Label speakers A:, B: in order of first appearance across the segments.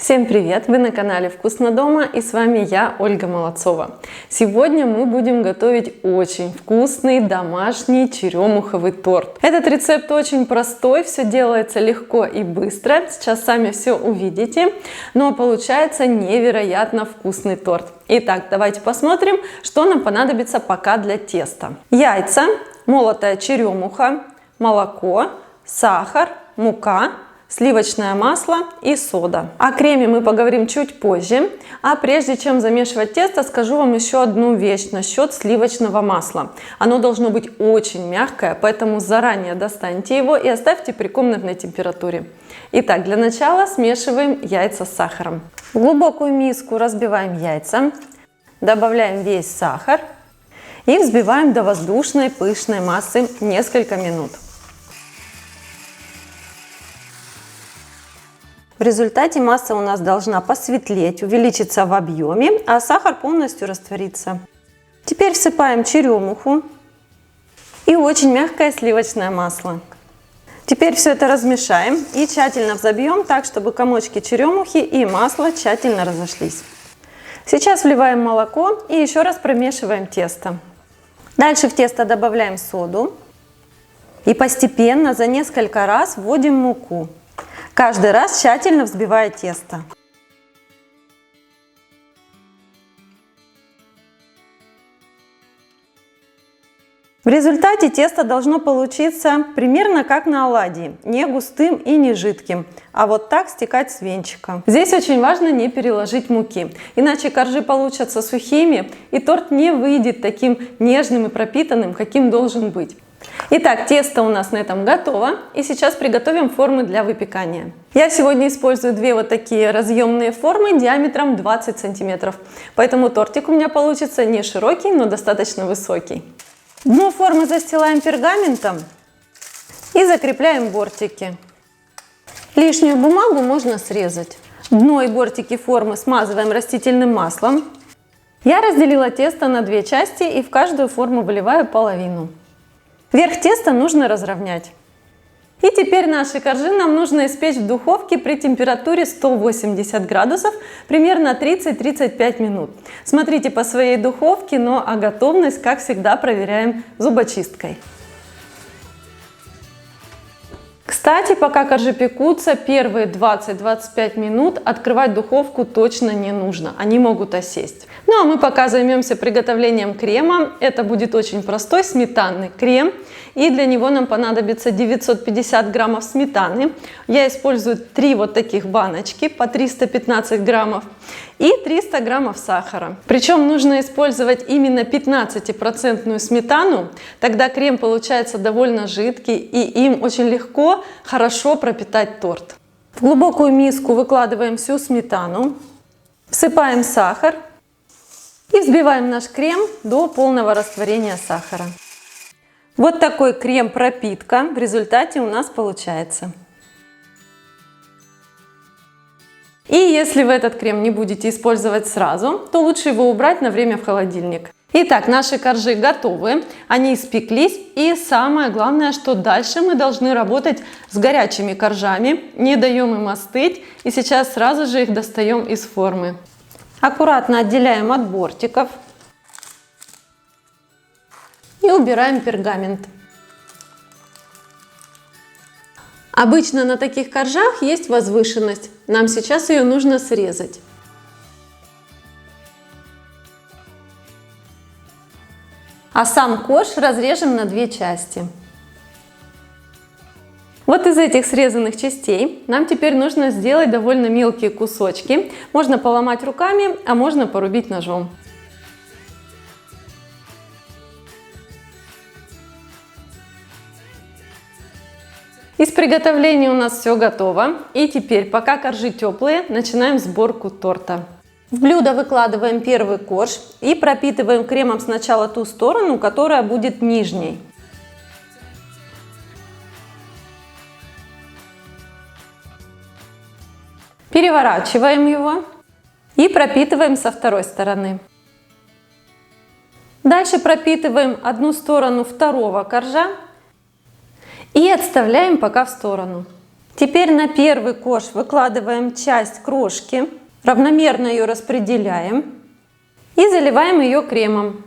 A: Всем привет! Вы на канале Вкусно дома, и с вами я, Ольга Молодцова. Сегодня мы будем готовить очень вкусный домашний черемуховый торт. Этот рецепт очень простой, все делается легко и быстро. Сейчас сами все увидите, но получается невероятно вкусный торт. Итак, давайте посмотрим, что нам понадобится пока для теста. Яйца, молотая черемуха, молоко, сахар, мука, сливочное масло и сода. О креме мы поговорим чуть позже. А прежде чем замешивать тесто, скажу вам еще одну вещь насчет сливочного масла. Оно должно быть очень мягкое, поэтому заранее достаньте его и оставьте при комнатной температуре. Итак, для начала смешиваем яйца с сахаром. В глубокую миску разбиваем яйца, добавляем весь сахар и взбиваем до воздушной пышной массы несколько минут. В результате масса у нас должна посветлеть, увеличиться в объеме, а сахар полностью раствориться. Теперь всыпаем черемуху и очень мягкое сливочное масло. Теперь все это размешаем и тщательно взобьем так, чтобы комочки черемухи и масла тщательно разошлись. Сейчас вливаем молоко и еще раз промешиваем тесто. Дальше в тесто добавляем соду и постепенно за несколько раз вводим муку. Каждый раз тщательно взбивая тесто. В результате тесто должно получиться примерно как на оладьи, не густым и не жидким, а вот так стекать с венчика. Здесь очень важно не переложить муки, иначе коржи получатся сухими и торт не выйдет таким нежным и пропитанным, каким должен быть. Итак, тесто у нас на этом готово, и сейчас приготовим формы для выпекания. Я сегодня использую две вот такие разъемные формы диаметром 20 сантиметров, поэтому тортик у меня получится не широкий, но достаточно высокий. Дно формы застилаем пергаментом и закрепляем бортики. Лишнюю бумагу можно срезать. Дно и бортики формы смазываем растительным маслом. Я разделила тесто на две части и в каждую форму выливаю половину. Верх теста нужно разровнять. И теперь наши коржи нам нужно испечь в духовке при температуре 180 градусов примерно 30-35 минут. Смотрите по своей духовке, но готовность, как всегда, проверяем зубочисткой. Кстати, пока коржи пекутся, первые 20-25 минут открывать духовку точно не нужно, они могут осесть. Ну а мы пока займемся приготовлением крема. Это будет очень простой сметанный крем, и для него нам понадобится 950 граммов сметаны. Я использую 3 вот таких баночки по 315 граммов и 300 граммов сахара. Причем нужно использовать именно 15% сметану, тогда крем получается довольно жидкий и им очень легко, хорошо пропитать торт. В глубокую миску выкладываем всю сметану, всыпаем сахар и взбиваем наш крем до полного растворения сахара. Вот такой крем-пропитка в результате у нас получается. И если вы этот крем не будете использовать сразу, то лучше его убрать на время в холодильник. Итак, наши коржи готовы, они испеклись, и самое главное, что дальше мы должны работать с горячими коржами, не даем им остыть, и сейчас сразу же их достаем из формы. Аккуратно отделяем от бортиков и убираем пергамент. Обычно на таких коржах есть возвышенность, нам сейчас ее нужно срезать. А сам корж разрежем на две части. Вот из этих срезанных частей нам теперь нужно сделать довольно мелкие кусочки. Можно поломать руками, а можно порубить ножом. Из приготовления у нас все готово. И теперь, пока коржи теплые, начинаем сборку торта. В блюдо выкладываем первый корж и пропитываем кремом сначала ту сторону, которая будет нижней. Переворачиваем его и пропитываем со второй стороны. Дальше пропитываем одну сторону второго коржа и отставляем пока в сторону. Теперь на первый кош выкладываем часть крошки, равномерно ее распределяем и заливаем ее кремом.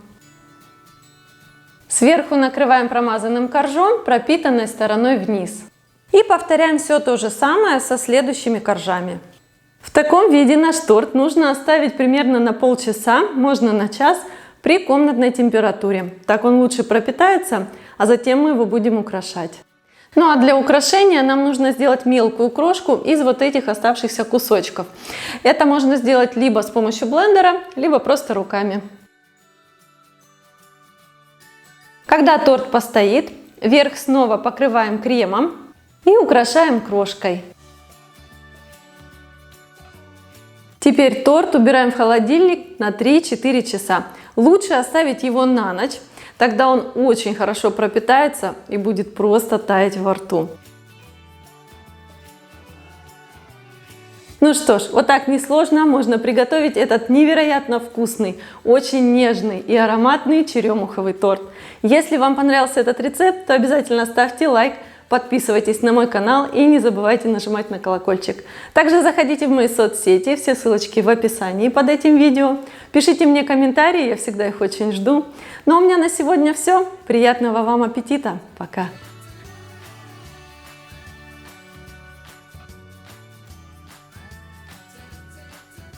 A: Сверху накрываем промазанным коржом, пропитанной стороной вниз. И повторяем все то же самое со следующими коржами. В таком виде наш торт нужно оставить примерно на полчаса, можно на час, при комнатной температуре. Так он лучше пропитается, а затем мы его будем украшать. Ну а для украшения нам нужно сделать мелкую крошку из вот этих оставшихся кусочков. Это можно сделать либо с помощью блендера, либо просто руками. Когда торт постоит, верх снова покрываем кремом и украшаем крошкой. Теперь торт убираем в холодильник на 3-4 часа. Лучше оставить его на ночь. Тогда он очень хорошо пропитается и будет просто таять во рту. Ну что ж, вот так несложно можно приготовить этот невероятно вкусный, очень нежный и ароматный черемуховый торт. Если вам понравился этот рецепт, то обязательно ставьте лайк, подписывайтесь на мой канал и не забывайте нажимать на колокольчик. Также заходите в мои соцсети, все ссылочки в описании под этим видео. Пишите мне комментарии, я всегда их очень жду. Ну а у меня на сегодня все. Приятного вам аппетита. Пока.